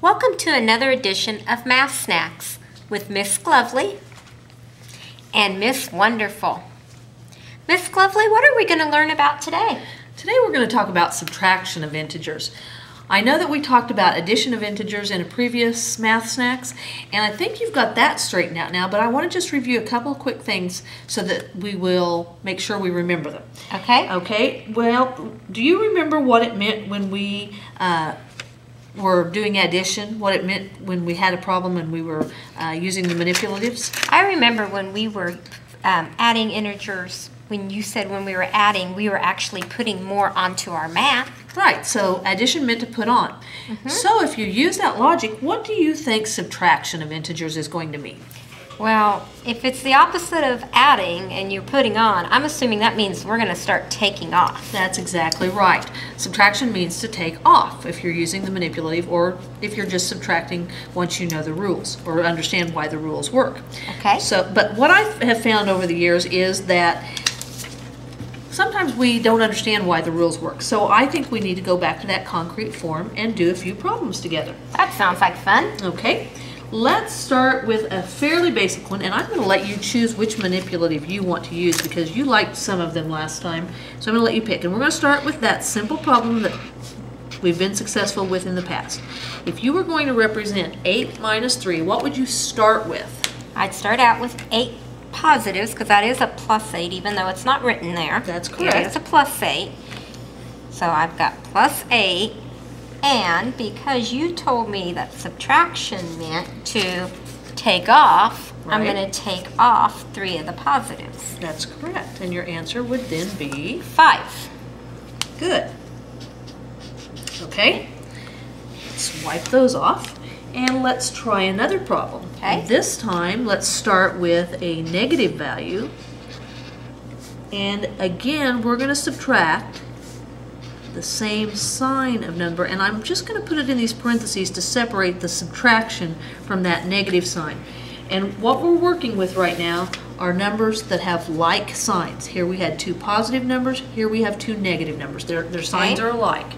Welcome to another edition of Math Snacks with Miss Glovely and Miss Wonderful. Miss Glovely, what are we going to learn about today? Today we're going to talk about subtraction of integers. I know that we talked about addition of integers in a previous Math Snacks, and I think you've got that straightened out now, but I want to just review a couple of quick things so that we will make sure we remember them. Okay. Okay, well, do you remember what it meant when we were doing addition, what it meant when we had a problem and we were using the manipulatives? I remember when we were adding integers, when you said when we were adding, we were actually putting more onto our math. Right, so addition meant to put on. So if you use that logic, what do you think subtraction of integers is going to mean? Well, if it's the opposite of adding and you're putting on, I'm assuming that means we're going to start taking off. That's exactly right. Subtraction means to take off if you're using the manipulative, or if you're just subtracting once you know the rules or understand why the rules work. Okay. So, but what I have found over the years is that sometimes we don't understand why the rules work. So I think we need to go back to that concrete form and do a few problems together. That sounds like fun. Okay. Let's start with a fairly basic one, and I'm going to let you choose which manipulative you want to use because you liked some of them last time. So I'm going to let you pick. And we're going to start with that simple problem that we've been successful with in the past. If you were going to represent 8 minus 3, what would you start with? I'd start out with 8 positives because that is a plus 8 even though it's not written there. That's correct. It is a plus 8. So I've got plus 8. And because you told me that subtraction meant to take off, right, I'm going to take off 3 of the positives. That's correct. And your answer would then be 5. Good. Okay. Let's wipe those off. And let's try another problem. Okay. This time, let's start with a negative value. And again, we're going to subtract the same sign of number, and I'm just going to put it in these parentheses to separate the subtraction from that negative sign. And what we're working with right now are numbers that have like signs. Here we had 2 positive numbers, here we have 2 negative numbers. Their signs are alike.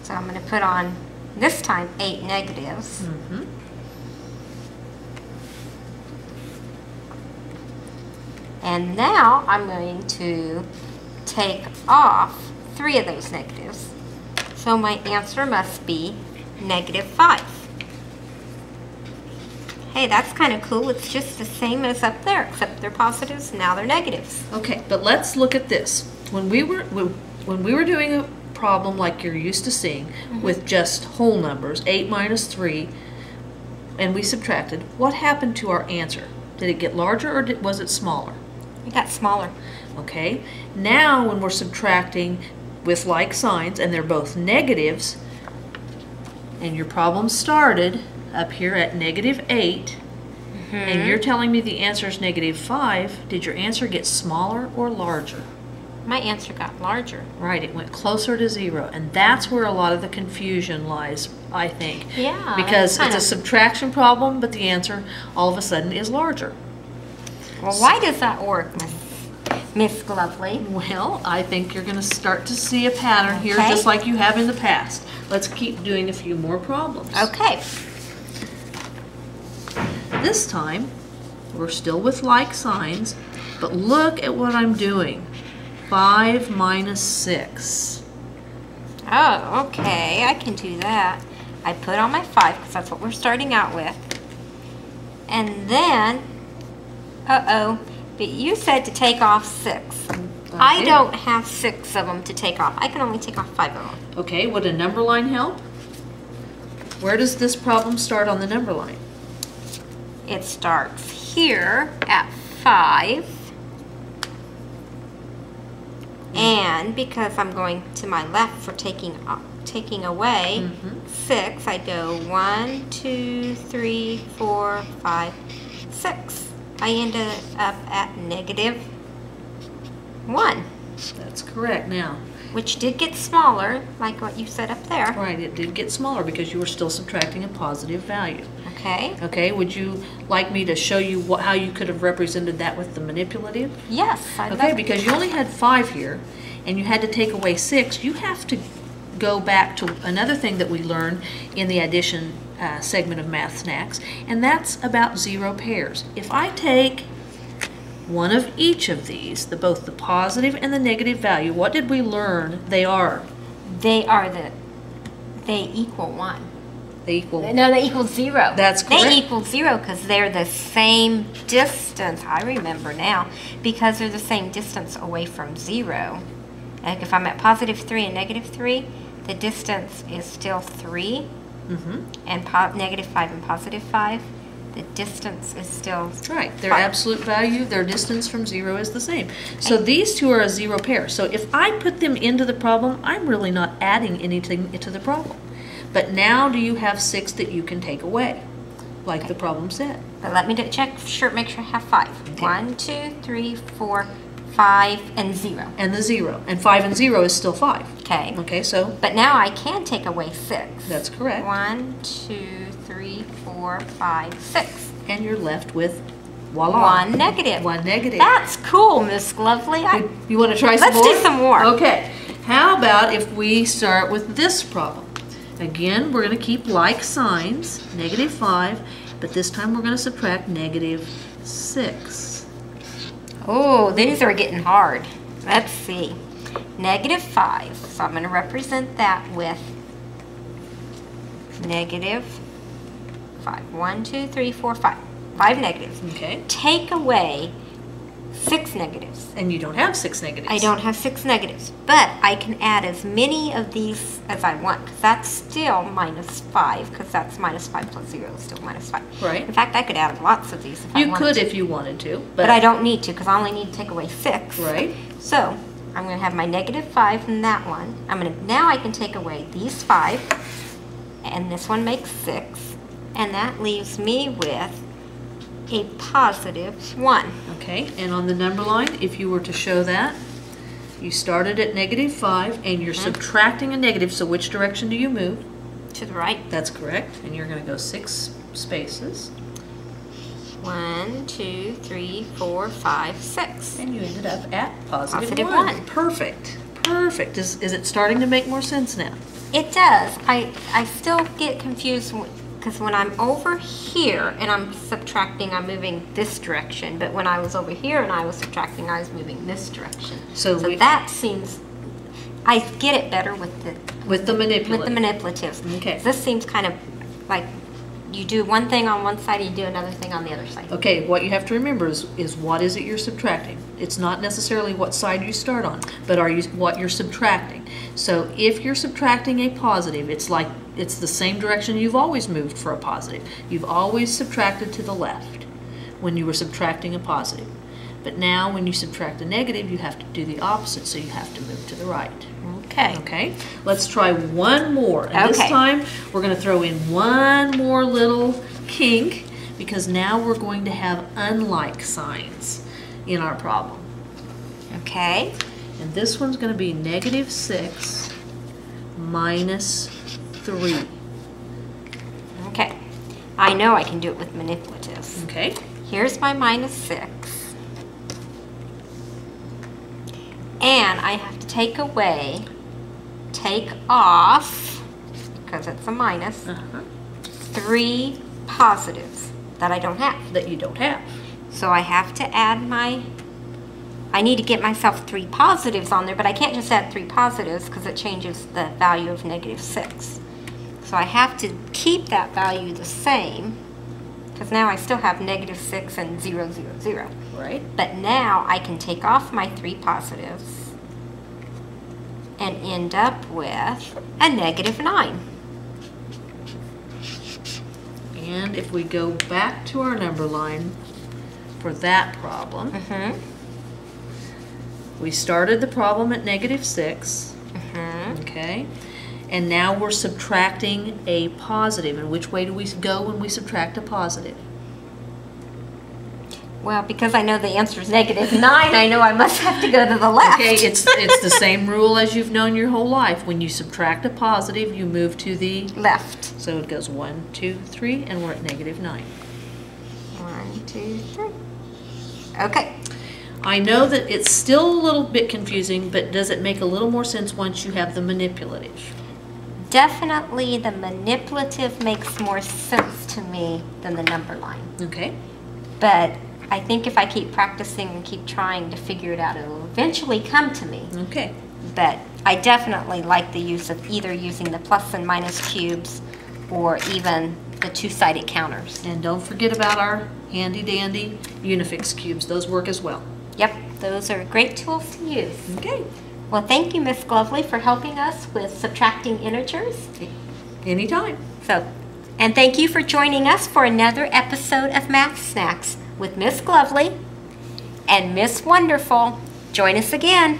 So I'm going to put on, this time, 8 negatives. And now I'm going to take off 3 of those negatives. So my answer must be -5. Hey, that's kind of cool. It's just the same as up there, except they're positives, now they're negatives. Okay, but let's look at this. When we were doing a problem like you're used to seeing with just whole numbers, 8 minus 3, and we subtracted, what happened to our answer? Did it get larger or was it smaller? It got smaller. Okay, now when we're subtracting with like signs and they're both negatives, and your problem started up here at -8, and you're telling me the answer is -5, did your answer get smaller or larger? My answer got larger. Right, it went closer to 0, and that's where a lot of the confusion lies, I think. Yeah. Because it's a subtraction problem, but the answer all of a sudden is larger. Well, why does that work, Miss Glovely? Well, I think you're going to start to see a pattern here, Okay. just like you have in the past. Let's keep doing a few more problems. Okay. This time, we're still with like signs, but look at what I'm doing. 5 minus 6. Oh, okay. I can do that. I put on my 5 because that's what we're starting out with. And then, but you said to take off 6. Okay. I don't have 6 of them to take off. I can only take off 5 of them. Okay, would a number line help? Where does this problem start on the number line? It starts here at 5. And because I'm going to my left for taking away 6, I go 1, 2, 3, 4, 5, 6. I ended up at -1. That's correct now. Which did get smaller, like what you said up there. Right, it did get smaller because you were still subtracting a positive value. Okay. Okay, would you like me to show you how you could have represented that with the manipulative? Yes, I'd Okay, love because you only had 5 here, and you had to take away 6. You have to go back to another thing that we learned in the addition segment of Math Snacks, and that's about 0 pairs. If I take one of each of these, both the positive and the negative value, what did we learn they are? They equal 1. They equal... No, they equal 0. That's correct. They equal 0 because they're the same distance. I remember now. Because they're the same distance away from 0. Like if I'm at positive 3 and negative 3, the distance is still 3. And negative 5 and positive 5, the distance is still... That's right. Their absolute value, their distance from 0 is the same. So these two are a 0 pair. So if I put them into the problem, I'm really not adding anything into the problem. But now do you have 6 that you can take away, like the problem said? But let me check, make sure I have 5. Okay. 1, 2, 3, 4, 5, and 0. And the 0. And 5 and 0 is still 5. Okay. Okay, so... But now I can take away 6. That's correct. 1, 2, 3, 4, 5, 6. And you're left with, voila. 1 negative. 1 negative. That's cool, Miss Lovely. You want to try some more? Let's do some more. Okay. How about if we start with this problem? Again, we're going to keep like signs, negative 5, but this time we're going to subtract negative 6. Oh, these are getting hard. Let's see. Negative 5. So I'm going to represent that with negative 5. 1, 2, 3, 4, 5. 5 negatives. Okay. Take away 6 negatives. And you don't have 6 negatives. I don't have 6 negatives, but I can add as many of these as I want, because that's still minus 5, because that's minus 5 plus 0 is still minus 5. Right. In fact, I could add lots of these if I wanted to. You could if you wanted to. But I don't need to, because I only need to take away 6. Right. So I'm going to have my negative 5 from that one. Now I can take away these 5, and this one makes 6, and that leaves me with a positive 1. Okay, and on the number line, if you were to show that, you started at negative 5, and you're subtracting a negative, so which direction do you move? To the right. That's correct, and you're going to go 6 spaces. 1, 2, 3, 4, 5, 6. And you ended up at Positive 1. 1. Perfect. Perfect. Is it starting to make more sense now? It does. I still get confused because when I'm over here and I'm subtracting, I'm moving this direction. But when I was over here and I was subtracting, I was moving this direction. So that seems, I get it better with the manipulatives. Okay. This seems kind of like you do one thing on one side and you do another thing on the other side. Okay, what you have to remember is what is it you're subtracting. It's not necessarily what side you start on, but what you're subtracting. So if you're subtracting a positive, it's the same direction you've always moved for a positive. You've always subtracted to the left when you were subtracting a positive. But now when you subtract a negative, you have to do the opposite, so you have to move to the right. Okay. Okay, let's try one more. And this time, we're going to throw in one more little kink, because now we're going to have unlike signs in our problem. Okay. And this one's going to be negative 6 minus 3. Okay. I know I can do it with manipulatives. Okay. Here's my minus 6. And I have to take off, because it's a minus, 3 positives that I don't have. That you don't have. So I have to add I need to get myself 3 positives on there, but I can't just add 3 positives because it changes the value of negative 6. So I have to keep that value the same, because now I still have negative 6 and 0, 0, 0. Right. But now I can take off my 3 positives and end up with a negative 9. And if we go back to our number line for that problem, we started the problem at negative 6, okay, and now we're subtracting a positive. And which way do we go when we subtract a positive? Well, because I know the answer is negative 9, I know I must have to go to the left. Okay, it's the same rule as you've known your whole life. When you subtract a positive, you move to the left. So it goes 1, 2, 3, and we're at negative 9. 1, 2, 3. Okay. I know that it's still a little bit confusing, but does it make a little more sense once you have the manipulative? definitely the manipulative makes more sense to me than the number line. Okay. But I think if I keep practicing and keep trying to figure it out, it will eventually come to me. Okay. But I definitely like the use of either using the plus and minus cubes or even the two-sided counters. And don't forget about our handy-dandy Unifix cubes. Those work as well. Yep, those are great tools to use. Okay. Well, thank you, Miss Glovely, for helping us with subtracting integers. Anytime. And thank you for joining us for another episode of Math Snacks with Miss Glovely and Miss Wonderful. Join us again.